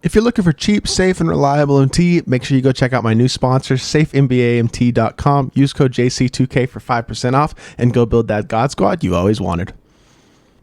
If you're looking for cheap, safe, and reliable MT, make sure you go check out my new sponsor, safembamt.com. Use code JC2K for 5% off and go build that God Squad you always wanted.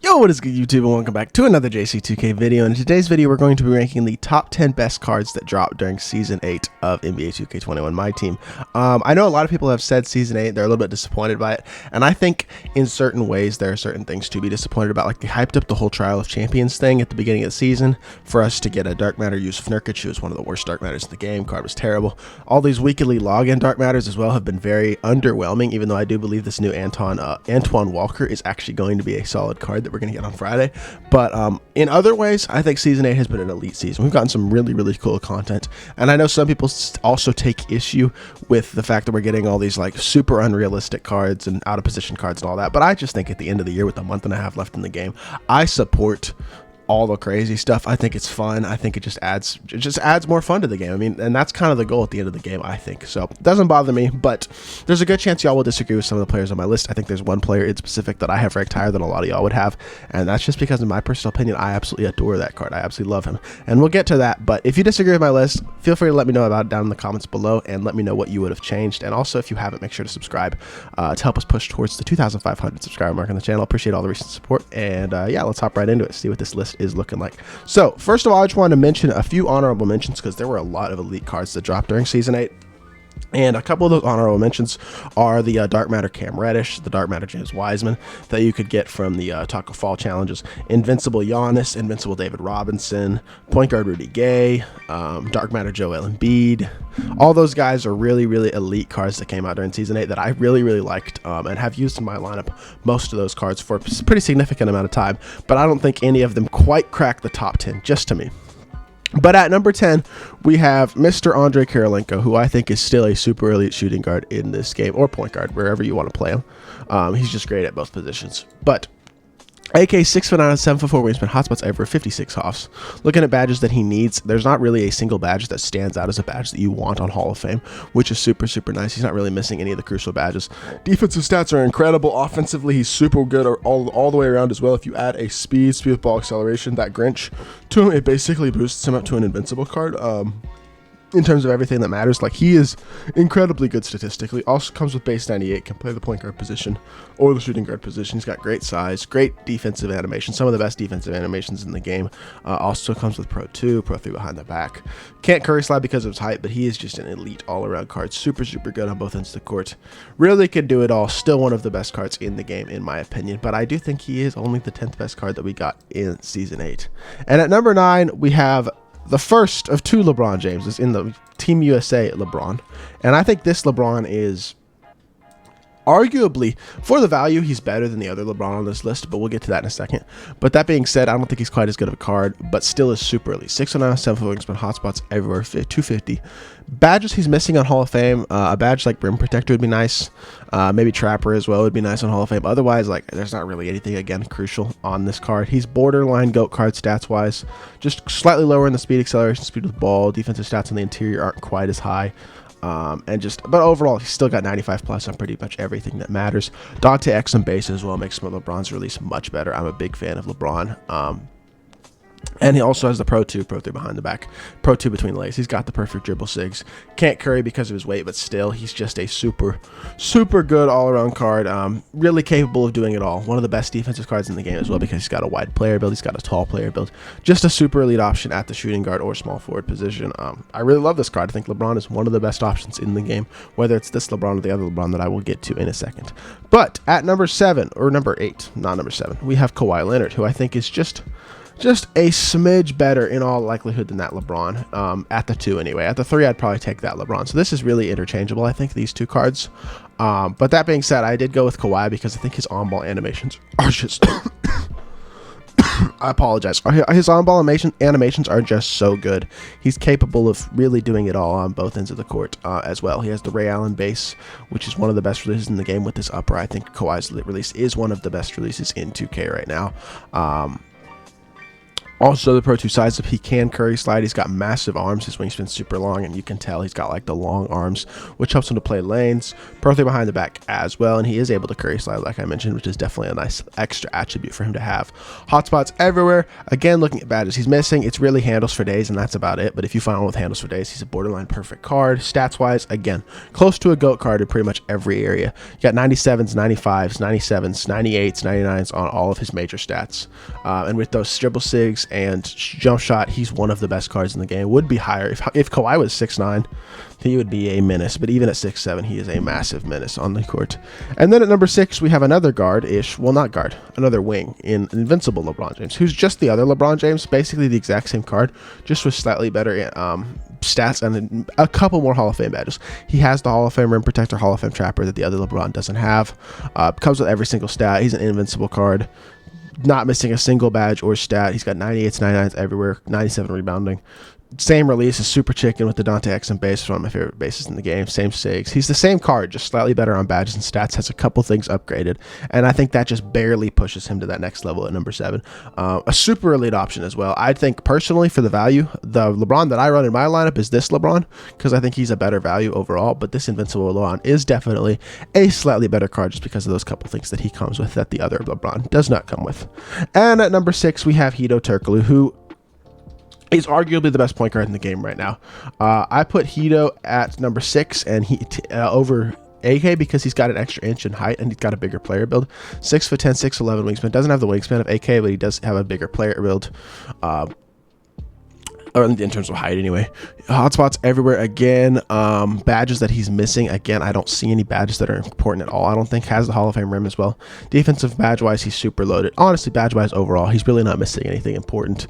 Yo, what is good, YouTube, and welcome back to another JC2K video. In today's video, we're going to be ranking the top 10 best cards that dropped during Season 8 of NBA 2K21 MyTEAM. I know a lot of people have said Season 8, they're a little bit disappointed by it, and I think in certain ways there are certain things to be disappointed about. Like, they hyped up the whole Trial of Champions thing at the beginning of the season for us to get a Dark Matter Yusuf Nurkic, who was one of the worst Dark Matters in the game. Card was terrible. All these weekly login Dark Matters as well have been very underwhelming, even though I do believe this new Antoine Walker is actually going to be a solid card that we're going to get on Friday. But in other ways, I think Season 8 has been an elite season. We've gotten some really cool content, and I know some people also take issue with the fact that we're getting all these like super unrealistic cards and out of position cards and all that, but I just think at the end of the year, with a month and a half left in the game, I support all the crazy stuff. I think it's fun. I think it just adds more fun to the game. I mean, and that's kind of the goal at the end of the game, I think. So it doesn't bother me, but there's a good chance y'all will disagree with some of the players on my list. I think there's one player in specific that I have ranked higher than a lot of y'all would have, and that's just because, in my personal opinion, I absolutely adore that card. I absolutely love him, and we'll get to that. But if you disagree with my list, feel free to let me know about it down in the comments below, and let me know what you would have changed. And also, if you haven't, make sure to subscribe to help us push towards the 2,500 subscriber mark on the channel. Appreciate all the recent support, and yeah, let's hop right into it, see what this list is looking like. So, first of all, I just wanted to mention a few honorable mentions, because there were a lot of elite cards that dropped during Season 8. And a couple of those honorable mentions are the Dark Matter Cam Reddish, the Dark Matter James Wiseman that you could get from the Taco Fall challenges, Invincible Giannis, Invincible David Robinson, Point Guard Rudy Gay, Dark Matter Joel Embiid. All those guys are really elite cards that came out during Season 8 that I really liked, and have used in my lineup most of those cards for a pretty significant amount of time, but I don't think any of them quite crack the top 10, just to me. But at number 10, we have Mr. Andre Kirilenko, who I think is still a super elite shooting guard in this game, or point guard, wherever you want to play him. He's just great at both positions. But AK 6'9" and 7'4" wingspan, hotspots over 56 hoffs. Looking at badges that he needs, there's not really a single badge that stands out as a badge that you want on Hall of Fame, which is super nice. He's not really missing any of the crucial badges. Defensive stats are incredible. Offensively, he's super good all the way around as well. If you add a speed with ball acceleration, that Grinch to him, it basically boosts him up to an invincible card. In terms of everything that matters, like, he is incredibly good statistically. Also comes with base 98, can play the point guard position or the shooting guard position. He's got great size, great defensive animation, some of the best defensive animations in the game. Also comes with Pro 2, Pro 3 behind the back. Can't curry slide because of his height, but he is just an elite all-around card. Super good on both ends of the court. Really can do it all. Still one of the best cards in the game, in my opinion, but I do think he is only the 10th best card that we got in Season 8. And at number 9, we have the first of two LeBron Jameses in the Team USA LeBron. And I think this LeBron is arguably, for the value, he's better than the other LeBron on this list, but we'll get to that in a second. But that being said, I don't think he's quite as good of a card, but still is super elite. 6'9", 7'4" wingspan, hotspots everywhere, 250. Badges he's missing on Hall of Fame, a badge like Rim Protector would be nice. Maybe Trapper as well would be nice on Hall of Fame. Otherwise, like, there's not really anything, again, crucial on this card. He's borderline GOAT card stats-wise, just slightly lower in the speed, acceleration, speed with the ball. Defensive stats on the interior aren't quite as high. But overall, he's still got 95 plus on pretty much everything that matters. Dante X and base as well makes some of LeBron's release much better. I'm a big fan of LeBron. And he also has the Pro 2, Pro 3 behind the back, Pro 2 between the legs. He's got the perfect dribble sigs. Can't curry because of his weight, but still, he's just a super good all-around card. Really capable of doing it all. One of the best defensive cards in the game as well, because he's got a wide player build. He's got a tall player build. Just a super elite option at the shooting guard or small forward position. I really love this card. I think LeBron is one of the best options in the game, whether it's this LeBron or the other LeBron that I will get to in a second. But at number 7, or number 8, not number 7, we have Kawhi Leonard, who I think is just a smidge better in all likelihood than that LeBron, at the 2 anyway. At the 3, I'd probably take that LeBron. So this is really interchangeable, I think, these two cards. But that being said, I did go with Kawhi because I think his on-ball animations are just... I apologize. His on-ball animations are just so good. He's capable of really doing it all on both ends of the court as well. He has the Ray Allen base, which is one of the best releases in the game with this upper. I think Kawhi's release is one of the best releases in 2K right now. Also, the Pro 2 size up, he can curry slide. He's got massive arms. His wingspan's super long, and you can tell he's got like the long arms, which helps him to play lanes. Pro 3 behind the back as well, and he is able to curry slide, like I mentioned, which is definitely a nice extra attribute for him to have. Hotspots everywhere. Again, looking at badges he's missing, it's really handles for days, and that's about it. But if you find one with handles for days, he's a borderline perfect card. Stats-wise, again, close to a GOAT card in pretty much every area. You got 97s, 95s, 97s, 98s, 99s on all of his major stats. And with those dribble sigs and jump shot, he's one of the best cards in the game. Would be higher if Kawhi was 6'9", he would be a menace, but even at 6'7", he is a massive menace on the court. And then at number 6, we have another guard-ish, well, not guard, another wing in Invincible LeBron James, who's just the other LeBron James, basically the exact same card, just with slightly better stats and a couple more Hall of Fame badges. He has the Hall of Fame Rim Protector, Hall of Fame Trapper that the other LeBron doesn't have. Comes with every single stat. He's an invincible card, not missing a single badge or stat. He's got 98s, 99s everywhere, 97 rebounding. Same release as Super Chicken with the Dante Exum base, one of my favorite bases in the game. Same SIGs. He's the same card, just slightly better on badges and stats. Has a couple things upgraded, and I think that just barely pushes him to that next level at number 7. A super elite option as well. I think personally for the value, the LeBron that I run in my lineup is this LeBron, because I think he's a better value overall, but this Invincible LeBron is definitely a slightly better card just because of those couple things that he comes with that the other LeBron does not come with. And at number 6, we have Hedo Turkoglu, who is arguably the best point guard in the game right now. I put Hedo at number 6 and he over AK because he's got an extra inch in height and he's got a bigger player build. 6'10", 6'11" wingspan. Doesn't have the wingspan of AK, but he does have a bigger player build. Or in terms of height anyway. Hotspots everywhere again. Badges that he's missing, again, I don't see any badges that are important at all. I don't think has the Hall of Fame rim as well. Defensive badge wise, he's super loaded. Honestly, badge wise overall, he's really not missing anything important.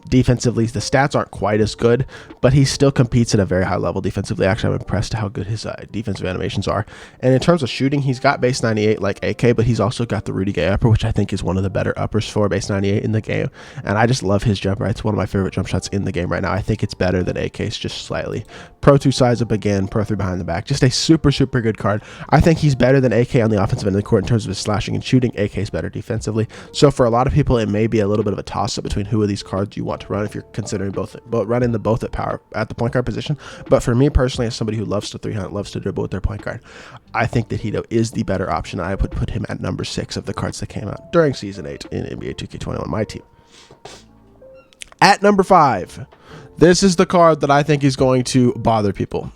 Defensively, the stats aren't quite as good, but he still competes at a very high level defensively. Actually, I'm impressed how good his defensive animations are. And in terms of shooting, he's got base 98 like AK, but he's also got the Rudy Gay upper, which I think is one of the better uppers for base 98 in the game. And I just love his jumper. It's one of my favorite jump shots in the game right now. I think it's better than AK's just slightly. Pro 2 size up again, Pro 3 behind the back. Just a super, super good card. I think he's better than AK on the offensive end of the court in terms of his slashing and shooting. AK's better defensively. So for a lot of people, it may be a little bit of a toss-up between who of these cards you want to run if you're considering both running the both at the point guard position. But for me personally, as somebody who loves to 300, loves to dribble with their point guard, I think that Hedo is the better option. I would put him at number 6 of the cards that came out during Season 8 in NBA 2K21 MyTEAM. At number 5, this is the card that I think is going to bother people.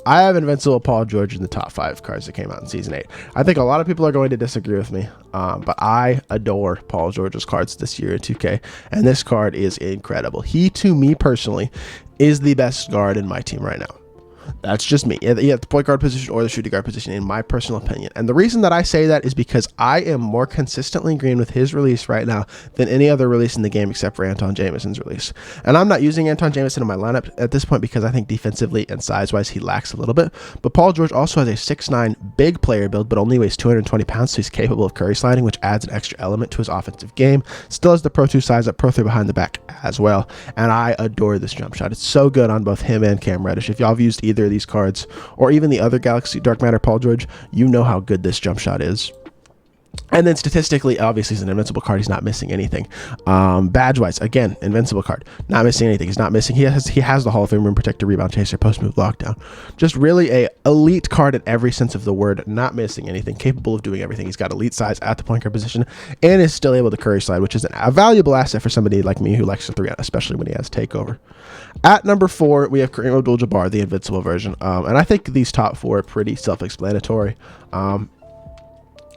I have Invincible Paul George in the top 5 cards that came out in Season 8. I think a lot of people are going to disagree with me, but I adore Paul George's cards this year in 2K, and this card is incredible. He, to me personally, is the best guard in my team right now. That's just me. Yeah, the point guard position or the shooting guard position, in my personal opinion. And the reason that I say that is because I am more consistently green with his release right now than any other release in the game except for Anton Jamison's release. And I'm not using Anton Jamison in my lineup at this point because I think defensively and size-wise he lacks a little bit. But Paul George also has a 6'9" big player build, but only weighs 220 pounds, so he's capable of curry sliding, which adds an extra element to his offensive game. Still has the Pro 2 size up, Pro 3 behind the back as well. And I adore this jump shot. It's so good on both him and Cam Reddish. If y'all have used either of these cards or even the other Galaxy Dark Matter Paul George, you know how good this jump shot is. And then statistically, obviously, he's an invincible card. He's not missing anything. Badge wise, again, invincible card. Not missing anything. He's not missing. He has the Hall of Fame Rim Protector, Rebound Chaser, Post Move Lockdown. Just really a elite card in every sense of the word. Not missing anything. Capable of doing everything. He's got elite size at the point guard position and is still able to curry slide, which is a valuable asset for somebody like me who likes to 3-out, especially when he has takeover. At number 4, we have Kareem Abdul-Jabbar, the invincible version. And I think these top 4 are pretty self-explanatory.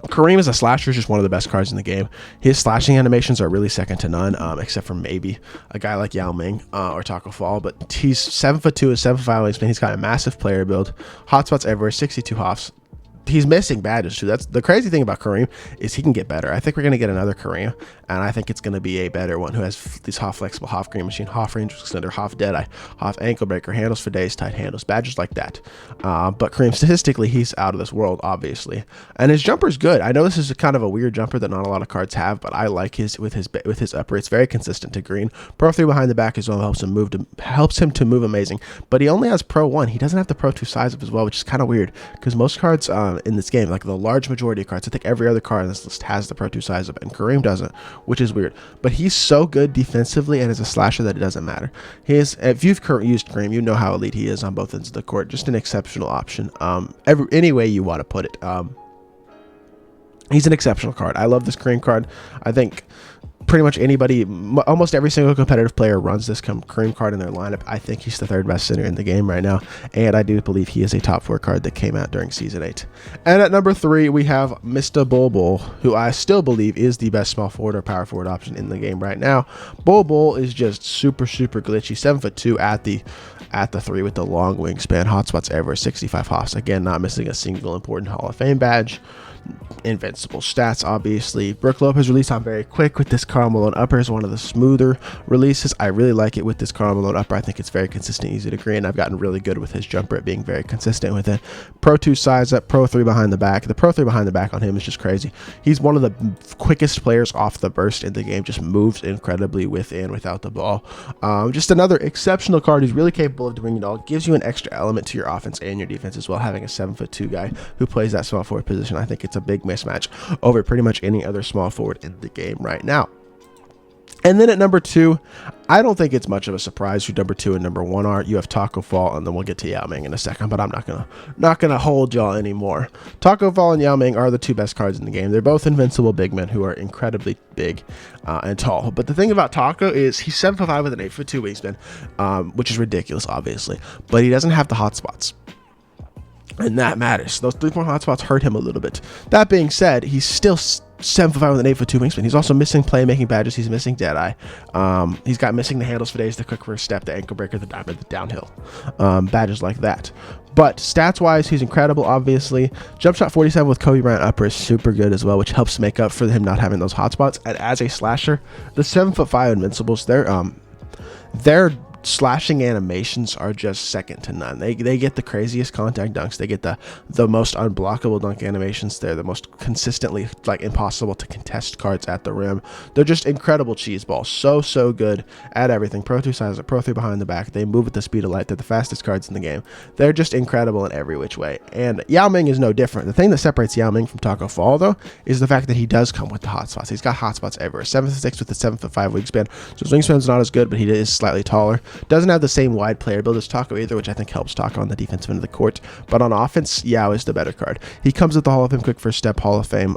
Kareem as a slasher is just one of the best cards in the game. His slashing animations are really second to none, except for maybe a guy like Yao Ming or Taco Fall. But he's 7'2" and 7'5" wingspan. He's got a massive player build. Hotspots everywhere, 62 hoffs. He's missing badges too. That's the crazy thing about Kareem, is he can get better. I think we're going to get another Kareem, and I think it's going to be a better one who has these Hoff flexible, Hoff green machine, Hoff range extender, Hoff deadeye, Hoff ankle breaker, handles for days, tight handles, badges like that. But Kareem, statistically, he's out of this world, obviously, and his jumper's good. I know this is kind of a weird jumper that not a lot of cards have, but I like his with his upper. It's very consistent to green. Pro 3 behind the back as well helps him to move amazing. But he only has Pro 1. He doesn't have the Pro 2 size up as well, which is kind of weird because most cards in this game. Like the large majority of cards, I think every other card on this list has the Pro 2 size up, and Kareem doesn't, which is weird. But he's so good defensively and as a slasher that it doesn't matter. If you've used Kareem, you know how elite he is on both ends of the court. Just an exceptional option. Any way you want to put it. He's an exceptional card. I love this Kareem card. I think pretty much anybody, almost every single competitive player runs this Kareem card in their lineup. I think he's the third best center in the game right now, and I do believe he is a top 4 card that came out during Season 8. And at number 3, we have Mr. Bol, who I still believe is the best small forward or power forward option in the game right now. Bol is just super glitchy, 7'2" at the 3 with the long wingspan, hotspots everywhere, 65 hops. Again, not missing a single important Hall of Fame badge. Invincible stats, obviously. Brook Lopez release on very quick with this Karl Malone upper is one of the smoother releases. I really like it with this Karl Malone upper. I think it's very consistent, easy to green. I've gotten really good with his jumper at being very consistent with it. Pro 2 size up, Pro 3 behind the back. The Pro 3 behind the back on him is just crazy. He's one of the quickest players off the burst in the game, just moves incredibly with and without the ball. Just another exceptional card. He's really capable of doing it all. Gives you an extra element to your offense and your defense as well, having a 7'2" guy who plays that small forward position. I think it's a big mismatch over pretty much any other small forward in the game right now. And then at number 2, I don't think it's much of a surprise who number 2 and number 1 are. You have Taco Fall, and then we'll get to Yao Ming in a second, but I'm not gonna hold y'all anymore. Taco Fall and Yao Ming are the 2 best cards in the game. They're both invincible big men who are incredibly big and tall. But the thing about Taco is he's 7'5" with an 8'2" wingspan, which is ridiculous, obviously. But he doesn't have the hot spots. And that matters. Those 3-point hotspots hurt him a little bit. That being said, he's still 7'5" with an 8'2" wingspan. He's also missing playmaking badges. He's missing Deadeye. He's got missing the handles for days, the quick first step, the ankle breaker, the diamond, the downhill. Badges like that. But stats-wise, he's incredible, obviously. Jump shot 47 with Kobe Bryant upper is super good as well, which helps make up for him not having those hotspots. And as a slasher, the 7'5" Invincibles, they're slashing animations are just second to none. They get the craziest contact dunks. They get the most unblockable dunk animations. They're the most consistently impossible to contest cards at the rim. They're just incredible cheese balls. So good at everything. Pro 2 size, Pro 3 behind the back. They move at the speed of light. They're the fastest cards in the game. They're just incredible in every which way. And Yao Ming is no different. The thing that separates Yao Ming from Taco Fall though is the fact that he does come with the hotspots. He's got hotspots everywhere. 7'6" with a 7'5" wingspan. So his wingspan's not as good, but he is slightly taller. Doesn't have the same wide player build as Taco either, which I think helps Taco on the defensive end of the court. But on offense, Yao is the better card. He comes with the Hall of Fame quick first step, Hall of Fame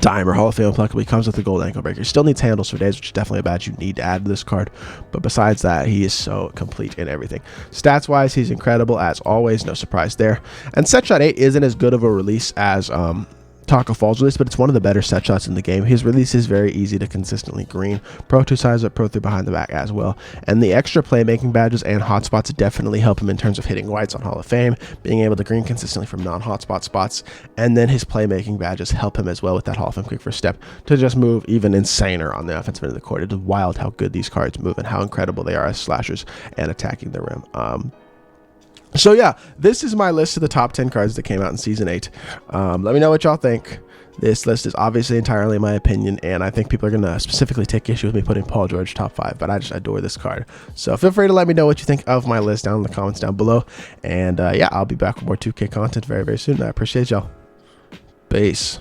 dime, or Hall of Fame unpluckable. He comes with the gold ankle breaker. He still needs handles for days, which is definitely a badge you need to add to this card. But besides that, he is so complete in everything. Stats wise, he's incredible as always. No surprise there. And Set Shot 8 isn't as good of a release as Taco Fall's release, but it's one of the better set shots in the game. His release is very easy to consistently green. Pro 2 size up, Pro 3 behind the back as well. And the extra playmaking badges and hotspots definitely help him in terms of hitting whites on Hall of Fame, being able to green consistently from non-hotspot spots. And then his playmaking badges help him as well with that Hall of Fame quick first step to just move even insaner on the offensive end of the court. It is wild how good these cards move and how incredible they are as slashers and attacking the rim. So yeah, this is my list of the top 10 cards that came out in Season 8. Let me know what y'all think. This list is obviously entirely my opinion, and I think people are going to specifically take issue with me putting Paul George top 5, but I just adore this card. So feel free to let me know what you think of my list down in the comments down below. And yeah, I'll be back with more 2K content very, very soon. I appreciate y'all. Peace.